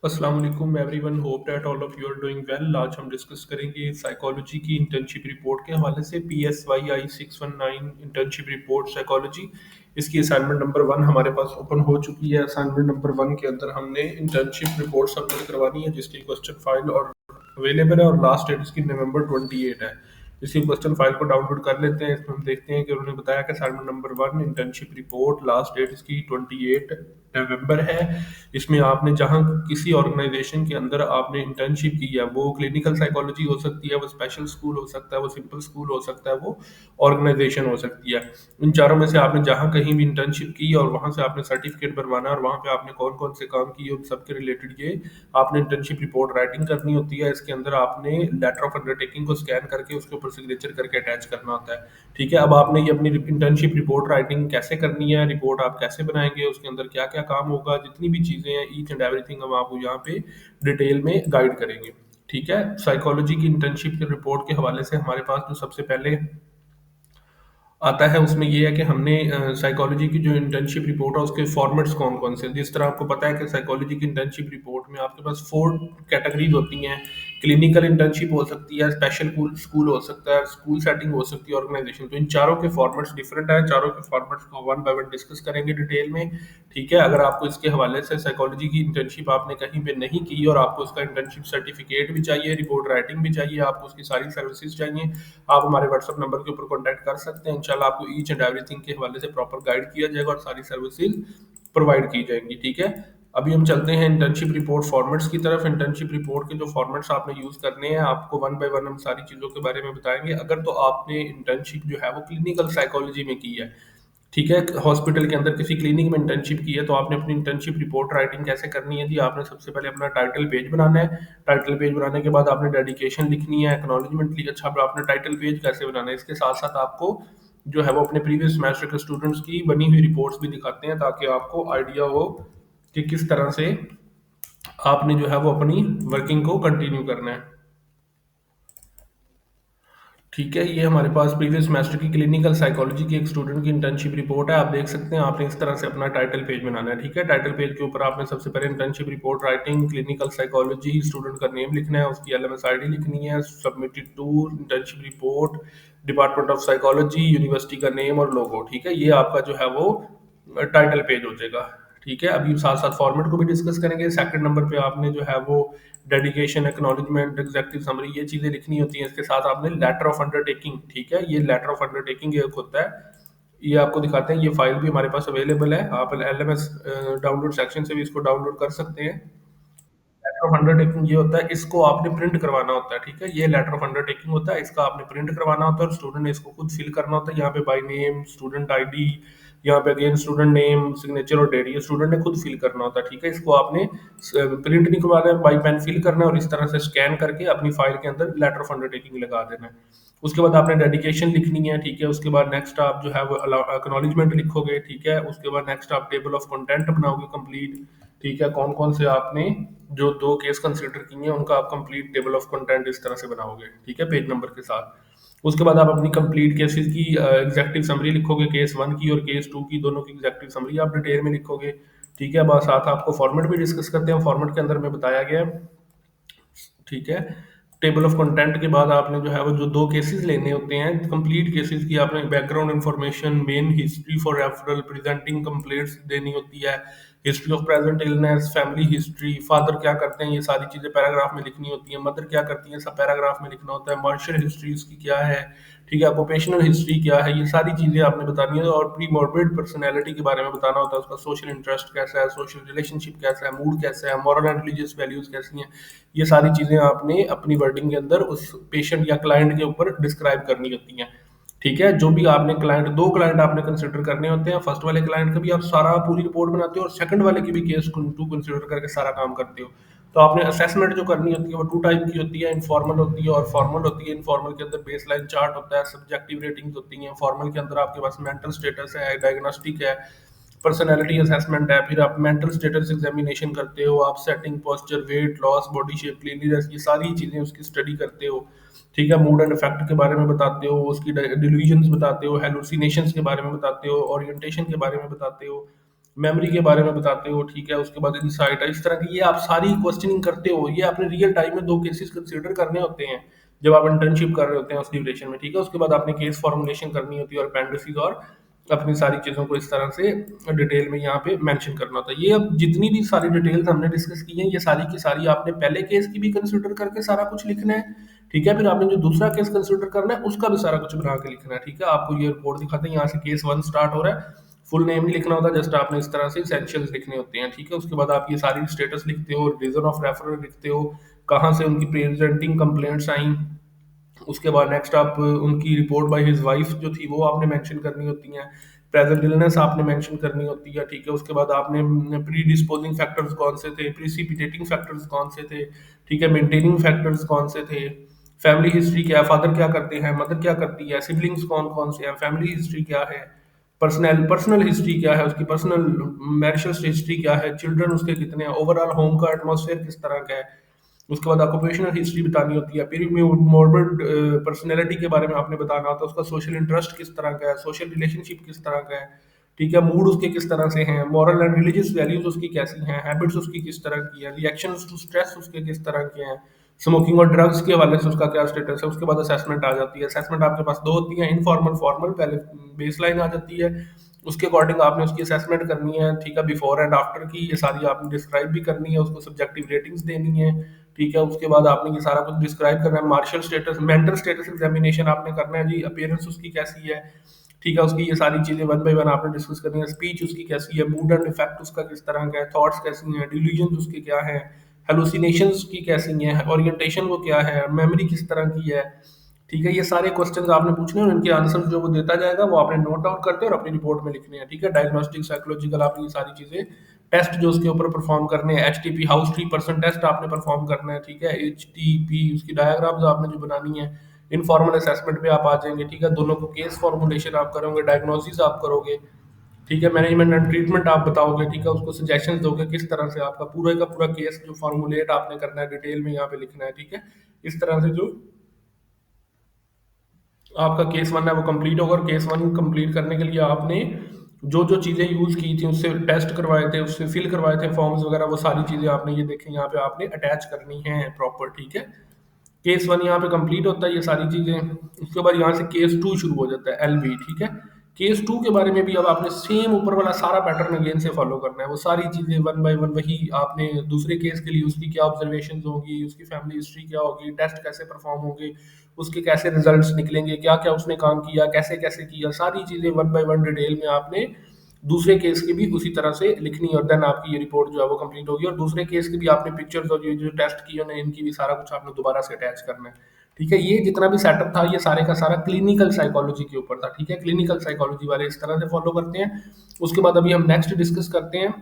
अस्सलाम वालेकुम everyone, hope that all of you are doing well. आज हम डिस्कस करेंगे साइकोलॉजी की इंटर्नशिप रिपोर्ट के हवाले से PSYI 619 इंटर्नशिप रिपोर्ट साइकोलॉजी। इसकी असाइनमेंट नंबर 1 हमारे पास ओपन हो चुकी है। असाइनमेंट नंबर 1 के अंदर हमने इंटर्नशिप रिपोर्ट सबमिट करवानी है, जिसकी क्वेश्चन फाइल और अवेलेबल है और लास्ट डेट इसकी November 28 है। इसी क्वेश्चन फाइल को डाउनलोड कर लेते हैं। इसमें हम देखते हैं कि उन्होंने बताया कि assignment number 1 internship report last date इसकी 28 नवंबर है। इसमें आपने जहाँ किसी ऑर्गेनाइजेशन के अंदर आपने इंटर्नशिप की है, वो क्लिनिकल साइकोलॉजी हो सकती है, वो स्पेशल स्कूल हो सकता है, वो सिंपल स्कूल हो सकता है, वो ऑर्गेनाइजेशन हो सकती है। इन चारों में से आपने जहाँ कहीं भी इंटर्नशिप की और वहाँ से आपने सर्टिफिकेट बनवाना है और वहाँ पे आपने कौन कौन से काम किए उन सब के रिलेटेड ये आपने इंटर्नशिप रिपोर्ट राइटिंग करनी होती है। इसके अंदर आपने लेटर ऑफ अंडरटेकिंग को स्कैन करके उसके ऊपर सिग्नेचर करके अटैच करना होता है। ठीक है, अब आपने ये अपनी इंटर्नशिप रिपोर्ट राइटिंग कैसे करनी है, रिपोर्ट आप कैसे बनाएंगे, उसके अंदर क्या क्या काम होगा, जितनी भी चीज़ें हैं ईच एंड एवरीथिंग हम आपको यहाँ पे डिटेल में गाइड करेंगे। ठीक है, साइकोलॉजी की इंटर्नशिप की रिपोर्ट के हवाले से हमारे पास जो सबसे पहले आता है उसमें ये है कि हमने साइकोलॉजी की जो इंटर्नशिप रिपोर्ट है उसके फॉर्मेट्स कौन कौन से हैं। जिस तरह आपको पता है कि साइकोलॉजी की इंटर्नशिप रिपोर्ट में आपके पास 4 कैटेगरीज होती हैं। क्लिनिकल इंटर्नशिप हो सकती है, स्पेशल स्कूल हो सकता है, स्कूल सेटिंग हो सकती है, ऑर्गेनाइजेशन। तो इन चारों के फॉर्मेट्स डिफरेंट है। चारों के फॉर्मेट्स को वन बाय वन डिस्कस करेंगे डिटेल में। ठीक है, अगर आपको इसके हवाले से साइकोलॉजी की इंटर्नशिप आपने कहीं पे नहीं की और आपको उसका इंटर्नशिप सर्टिफिकेट भी चाहिए, रिपोर्ट राइटिंग भी चाहिए, आपको उसकी सारी सर्विसेज चाहिए, आप हमारे व्हाट्सएप नंबर के ऊपर कॉन्टैक्ट कर सकते हैं। इंशाल्लाह आपको ईच एंड एवरीथिंग के हवाले से प्रॉपर गाइड किया जाएगा और सारी सर्विसेज प्रोवाइड की जाएंगी। ठीक है, अभी हम चलते हैं इंटर्नशिप रिपोर्ट फॉर्मेट्स की तरफ। इंटर्नशिप रिपोर्ट के जो फॉर्मेट्स आपने यूज करने हैं, आपको वन बाय वन हम सारी चीज़ों के बारे में बताएंगे। अगर तो आपने इंटर्नशिप जो है वो क्लिनिकल साइकोलॉजी में की है, ठीक है, हॉस्पिटल के अंदर किसी क्लिनिक में इंटर्नशिप की है, तो आपने अपनी इंटर्नशिप रिपोर्ट राइटिंग कैसे करनी है जी। आपने सबसे पहले अपना टाइटल पेज बनाना है। टाइटल पेज बनाने के बाद आपने डेडिकेशन लिखनी है, एक्नॉलेजमेंट लिखी। अच्छा, अब आपने टाइटल पेज कैसे बनाना है, इसके साथ साथ आपको जो है वो अपने प्रीवियस सेमेस्टर के स्टूडेंट्स की बनी हुई रिपोर्ट्स भी दिखाते हैं, ताकि आपको आइडिया हो कि किस तरह से आपने जो है वो अपनी वर्किंग को कंटिन्यू करना है। ठीक है, ये हमारे पास प्रीवियस सेमेस्टर की क्लिनिकल साइकोलॉजी की एक स्टूडेंट की इंटर्नशिप रिपोर्ट है। आप देख सकते हैं, आपने इस तरह से अपना टाइटल पेज बनाना है। ठीक है, टाइटल पेज के ऊपर आपने सबसे पहले internship report writing clinical psychology, student का नेम लिखना है, उसकी LMS ID लिखनी है, submitted to internship report, department of psychology, university का नेम और लोगो। ठीक है, ये आपका जो है वो टाइटल पेज हो जाएगा। ठीक है, अभी साथ साथ फॉर्मेट को भी डिस्कस करेंगे। सेकंड नंबर पे आपने जो है वो डेडिकेशन, एक्नॉलेजमेंट, एग्जेक्टिव समरी, ये चीज़ें लिखनी होती हैं। इसके साथ आपने लेटर ऑफ अंडरटेकिंग, ठीक है, ये लेटर ऑफ अंडरटेकिंग एक होता है, ये आपको दिखाते हैं। ये फाइल भी हमारे पास अवेलेबल है, आप LMS डाउनलोड सेक्शन से भी इसको डाउनलोड कर सकते हैं। लेटर ऑफ अंडरटेकिंग ये होता है, इसको आपने प्रिंट करवाना होता है। ठीक है, ये लेटर ऑफ अंडरटेकिंग होता है, इसका आपने प्रिंट करवाना होता है और स्टूडेंट ने इसको खुद फिल करना होता है। यहाँ पे बाय नेम, स्टूडेंट ID, यहाँ पे अगेन स्टूडेंट नेम, सिग्नेचर और डेट, ये स्टूडेंट ने खुद फिल करना होता है। ठीक है, इसको आपने प्रिंट नहीं करवाना है, बाई पेन फिल करना है और इस तरह से स्कैन करके अपनी फाइल के अंदर लेटर ऑफ अंडरटेकिंग लगा देना है। उसके बाद आपने डेडिकेशन लिखनी है। ठीक है, उसके बाद नेक्स्ट आप जो है वो एक्नॉलेजमेंट लिखोगे। ठीक है, उसके बाद नेक्स्ट आप टेबल ऑफ कंटेंट बनाओगे कंप्लीट। ठीक है, कौन कौन से आपने जो 2 केस कंसीडर किए हैं उनका आप कंप्लीट टेबल ऑफ कंटेंट इस तरह से बनाओगे। ठीक है, पेज नंबर के साथ। उसके बाद आप अपनी कंप्लीट केसेस की एग्जैक्टिव समरी लिखोगे, केस 1 की और केस 2 की, दोनों की एग्जैक्टिव समरी आप डिटेल में लिखोगे। ठीक है, बस साथ आपको फॉर्मेट भी डिस्कस करते हैं। फॉर्मेट के अंदर में बताया गया है, ठीक है, टेबल ऑफ कंटेंट के बाद आपने जो है वो जो 2 केसेस लेने होते हैं, कंप्लीट केसेस की आपने background information, main history for referral, presenting complaints देनी होती है, history of present illness, family history, father क्या करते हैं, ये सारी चीज़ें पैराग्राफ में लिखनी होती हैं, मदर क्या करती हैं, सब पैराग्राफ में लिखना होता है, मार्शल हिस्ट्री उसकी क्या है, ठीक है, ऑक्यूपेशनल हिस्ट्री क्या है, ये सारी चीज़ें आपने बतानी है। और प्री मॉर्बिड पर्सनैलिटी के बारे में बताना होता है, उसका सोशल इंटरेस्ट कैसा है, सोशल रिलेशनशिप कैसा है, मूड कैसा है, मॉरल एंड रिलीजियस वैल्यूज़ कैसी हैं। ये सारी चीज़ें आपने अपनी वर्डिंग के अंदर उस पेशेंट या क्लाइंट के ऊपर डिस्क्राइब करनी होती हैं। ठीक है, जो भी आपने क्लाइंट, 2 क्लाइंट आपने कंसिडर करने होते हैं। फर्स्ट वाले क्लाइंट का भी आप सारा पूरी रिपोर्ट बनाते हो और सेकंड वाले की भी केस 2 कंसिडर करके सारा काम करते हो। तो आपने असेसमेंट जो करनी होती है वो 2 टाइप की होती है, इनफॉर्मल होती है और फॉर्मल होती है। इनफॉर्मल के अंदर बेसलाइन चार्ट होता है, सब्जेक्टिव रेटिंग्स होती हैं। फॉर्मल के अंदर आपके पास मेंटल स्टेटस है, डायग्नोस्टिक है, पर्सनैलिटी असेसमेंट है, फिर आप मेंटल स्टेटस एग्जामिनेशन करते हो, आप setting, posture, weight loss, body shape, cleanliness, ये सारी चीज़ें उसकी स्टडी करते हो। ठीक है, मूड एंड इफेक्ट के बारे में बताते हो, उसकी डिल्यूजन्स बताते हो, हेलुसिनेशंस के बारे में बताते हो, ओरिएंटेशन के बारे में बताते हो, मेमोरी के बारे में बताते हो, ठीक है, उसके बाद इनसाइट है, इस तरह की ये आप सारी क्वेश्चनिंग करते हो। ये आपने रियल टाइम में 2 केसेस कंसीडर करने होते हैं जब आप इंटर्नशिप कर रहे होते हैं उस ड्यूरेशन में, ठीक है। उसके बाद आपने केस फॉर्मुलेशन करनी होती है और appendices और अपनी सारी चीज़ों को इस तरह से डिटेल में यहाँ पे मेंशन करना होता है। ये अब जितनी भी सारी डिटेल्स हमने डिस्कस की हैं, ये सारी की सारी आपने पहले केस की भी कंसीडर करके सारा कुछ लिखना है, ठीक है। फिर आपने जो दूसरा केस कंसीडर करना है उसका भी सारा कुछ बना के लिखना है, ठीक है। आपको ये रिपोर्ट दिखाते हैं, यहाँ से केस 1 स्टार्ट हो रहा है, फुल नेम नहीं लिखना होता, जस्ट आपने इस तरह से एसेंशियल्स लिखने होते हैं, ठीक है। उसके बाद आप ये सारी स्टेटस लिखते हो, रीजन ऑफ रेफरल लिखते हो, कहाँ से उनकी प्रेजेंटिंग कंप्लेंट्स आई। उसके बाद नेक्स्ट आप उनकी रिपोर्ट बाय हिज वाइफ जो थी वो आपने मेंशन करनी होती हैं, प्रेजेंट इलनेस आपने मेंशन करनी होती है, ठीक है। उसके बाद आपने प्री डिस्पोजिंग फैक्टर्स कौन से थे, प्रीसिपिटेटिंग फैक्टर्स कौन से थे, ठीक है, मेंटेनिंग फैक्टर्स कौन से थे, फैमिली हिस्ट्री क्या है, फादर क्या करते हैं, मदर क्या करती है, सिबलिंग्स कौन कौन से हैं, फैमिली हिस्ट्री क्या है, पर्सनल हिस्ट्री क्या है उसकी, पर्सनल मैरिटल हिस्ट्री क्या है, चिल्ड्रन उसके कितने हैं, ओवरऑल होम का एटमॉस्फेयर किस तरह का है। उसके बाद ऑक्यूपेशनल हिस्ट्री बतानी होती है, फिर मॉर्बिड पर्सनैलिटी के बारे में आपने बताना होता है, उसका सोशल इंटरेस्ट किस तरह का है, सोशल रिलेशनशिप किस तरह का है, ठीक है, मूड उसके किस तरह से हैं, मॉरल एंड रिलीजियस वैल्यूज उसकी कैसी हैं, हैबिट्स उसकी किस तरह की है, रिएक्शंस टू स्ट्रेस उसके किस तरह के हैं, स्मोकिंग और ड्रग्स के हवाले से उसका क्या स्टेटस है। उसके बाद असेसमेंट आ जाती है। असेसमेंट आपके पास 2 होती है, इनफॉर्मल, फॉर्मल। पहले बेसलाइन आ जाती है, उसके अकॉर्डिंग आपने उसकी असेसमेंट करनी है, ठीक है, बिफोर एंड आफ्टर की ये सारी आपने डिस्क्राइब भी करनी है, उसको सब्जेक्टिव रेटिंग्स देनी है, ठीक है। उसके बाद आपने ये सारा कुछ डिस्क्राइब करना है, martial status, mental status examination आपने करना है जी, अपीयरेंस उसकी कैसी है, ठीक है। उसकी ये सारी चीज़ें वन बाय वन आपने डिस्कस करनी है, स्पीच उसकी कैसी है, मूड एंड इफेक्ट उसका किस तरह का है, थॉट्स कैसी हैं, डिल्यूजन उसके क्या है, हेलुसिनेशंस की कैसी हैं, ओरिएंटेशन वो क्या है, मेमोरी किस तरह की है, ठीक है। ये सारे क्वेश्चंस आपने पूछने और इनके आंसर जो वो देता जाएगा वो आपने नोट डाउन करते हैं और अपनी रिपोर्ट में लिखने हैं, ठीक है। डायग्नोस्टिक, साइकोलॉजिकल, आपने ये सारी चीज़ें, टेस्ट जो उसके ऊपर परफॉर्म करने हैं, HTP house tree person test आपने परफॉर्म करना है, ठीक है। HTP उसकी डायग्राम्स आपने जो बनानी है, इनफॉर्मल असेसमेंट पे आप आ जाएंगे, ठीक है। दोनों को केस फॉर्मुलेशन आप करोगे, डायग्नोसिस आप करोगे, ठीक है, मैनेजमेंट एंड ट्रीटमेंट आप बताओगे, ठीक है। उसको सजेशंस दोगे किस तरह से आपका पूरा का पूरा केस जो फॉर्मुलेट आपने करना है, डिटेल में यहाँ पे लिखना है, ठीक है। इस तरह से जो आपका केस 1 है वो कंप्लीट होगा। और केस 1 कंप्लीट करने के लिए आपने जो जो चीज़ें यूज़ की थी, उससे टेस्ट करवाए थे, उससे फिल करवाए थे फॉर्म्स वगैरह, वो सारी चीज़ें आपने ये देखें यहाँ पे आपने अटैच करनी है प्रॉपर, ठीक है। केस 1 यहाँ पे कंप्लीट होता है ये सारी चीज़ें। उसके बाद यहाँ से केस 2 शुरू हो जाता है, LB, ठीक है। केस 2 के बारे में भी अब आपने सेम ऊपर वाला सारा पैटर्न अगेन से फॉलो करना है। वो सारी चीज़ें वन बाय वन वही आपने दूसरे केस के लिए उसकी क्या ऑब्जर्वेशंस होगी, उसकी फैमिली हिस्ट्री क्या होगी, टेस्ट कैसे परफॉर्म होंगे, उसके कैसे रिजल्ट्स निकलेंगे, क्या क्या उसने काम किया, कैसे कैसे किया, सारी चीज़ें वन बाय वन डिटेल में आपने दूसरे केस की भी उसी तरह से लिखनी है। और देन आपकी ये रिपोर्ट जो है वो कंप्लीट होगी। और दूसरे केस की भी आपने पिक्चर्स और ये जो टेस्ट किए हैं इनकी भी सारा कुछ आपने दोबारा से अटैच करना है, ठीक है। ये जितना भी सेटअप था ये सारे का सारा क्लिनिकल साइकोलॉजी के ऊपर था, ठीक है। क्लिनिकल साइकोलॉजी वाले इस तरह से फॉलो करते हैं। उसके बाद अभी हम नेक्स्ट डिस्कस करते हैं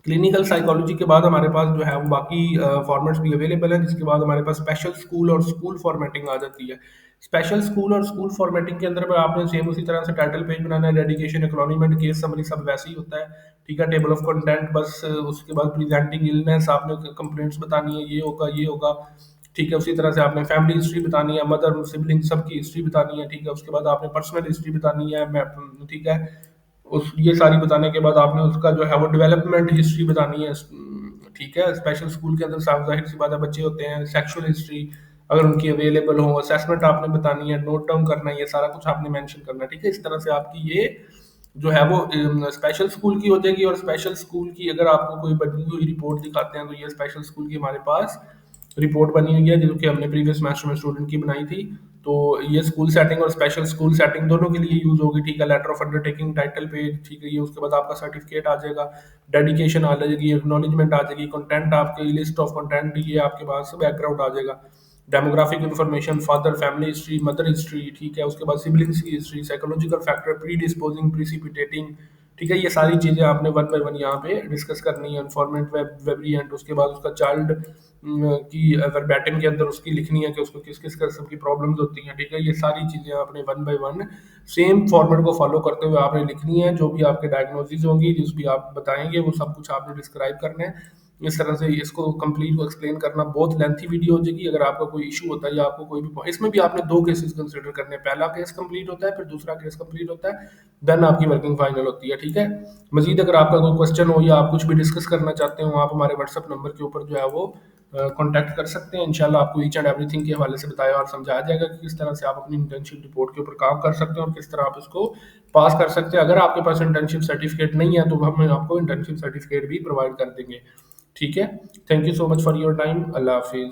क्लिनिकल साइकोलॉजी के बाद हमारे पास जो है वो बाकी फॉर्मेट्स भी अवेलेबल हैं, जिसके बाद हमारे पास स्पेशल स्कूल और स्कूल फॉर्मेटिंग आ जाती है। स्पेशल स्कूल और स्कूल फॉर्मेटिंग के अंदर आपने सेम उसी तरह से टाइटल पेज बनाना है, डेडिकेशन, एक्नॉलेजमेंट, केस समरी सब वैसे ही होता है, ठीक है। टेबल ऑफ कंटेंट बस उसके बाद प्रेजेंटिंग इलनेस आपने कंप्लेंट्स बतानी है, ये होगा, ठीक है। उसी तरह से आपने फैमिली हिस्ट्री बतानी है, मदर सिबलिंग सबकी हिस्ट्री बतानी है, ठीक है। उसके बाद आपने पर्सनल हिस्ट्री बतानी है, ठीक है। उस ये सारी बताने के बाद आपने उसका जो है वो डेवलपमेंट हिस्ट्री बतानी है, ठीक है। स्पेशल स्कूल के अंदर साफ ज़ाहिर सी बात है बच्चे होते हैं, सेक्सुअल हिस्ट्री अगर उनकी अवेलेबल हो, असेसमेंट आपने बतानी है, नोट डाउन करना है, ये सारा कुछ आपने मेंशन करना है, ठीक है। इस तरह से आपकी ये जो है वो स्पेशल स्कूल की हो जाएगी। और स्पेशल स्कूल की अगर आपको कोई बनी हुई रिपोर्ट दिखाते हैं तो ये स्पेशल स्कूल की हमारे पास रिपोर्ट बनी हुई है जो कि हमने प्रीवियस सेमेस्टर में स्टूडेंट की बनाई थी। तो ये स्कूल सेटिंग और स्पेशल स्कूल सेटिंग दोनों के लिए यूज होगी, ठीक है। Letter of undertaking, title page, ठीक है। ये उसके बाद आपका सर्टिफिकेट आ जाएगा, डेडिकेशन आ जाएगी, एक्नॉलेजमेंट आ जाएगी, कंटेंट आपके लिस्ट ऑफ कंटेंट ये आपके पास बैकग्राउंड आ जाएगा, demographic information, father, family history, mother history, ठीक है। उसके बाद सिबलिंग्स की history, psychological factor, predisposing, precipitating, ठीक है। ये सारी चीज़ें आपने वन बाय वन यहाँ पे डिस्कस करनी है। इन्फॉर्मेंट वेरिएंट, उसके बाद उसका चाइल्ड की वर्बैटिम के अंदर उसकी लिखनी है कि उसको किस किस किस्म की प्रॉब्लम्स होती हैं, ठीक है। ये सारी चीज़ें आपने one by one same format को फॉलो करते हुए आपने लिखनी है। जो भी आपके डायग्नोसिस होंगी, जिस भी आप बताएंगे वो सब कुछ आपने डिस्क्राइब करना है। इस तरह से इसको कंप्लीट को एक्सप्लेन करना बहुत लेंथी वीडियो हो जाएगी। अगर आपका कोई इशू होता है या आपको कोई भी इसमें भी आपने 2 केसेस कंसीडर करने हैं, पहला केस कंप्लीट होता है, फिर दूसरा केस कंप्लीट होता है, देन आपकी वर्किंग फाइनल होती है, ठीक है? मज़ीद अगर आपका कोई क्वेश्चन हो या आप कुछ भी डिस्कस करना चाहते हो, आप हमारे व्हाट्सएप नंबर के ऊपर जो है वो कॉन्टैक्ट कर सकते हैं। इंशाल्लाह आपको ईच एंड एवरीथिंग के हवाले से बताया और समझाया जाएगा कि किस तरह से आप अपनी इंटर्नशिप रिपोर्ट के ऊपर काम कर सकते हैं और किस तरह आप इसको पास कर सकते हैं। अगर आपके पास इंटर्नशिप सर्टिफिकेट नहीं है तो हम आपको इंटर्नशिप सर्टिफिकेट भी प्रोवाइड कर देंगे, ठीक है? Thank you so much for your time. अल्लाह हाफिज़।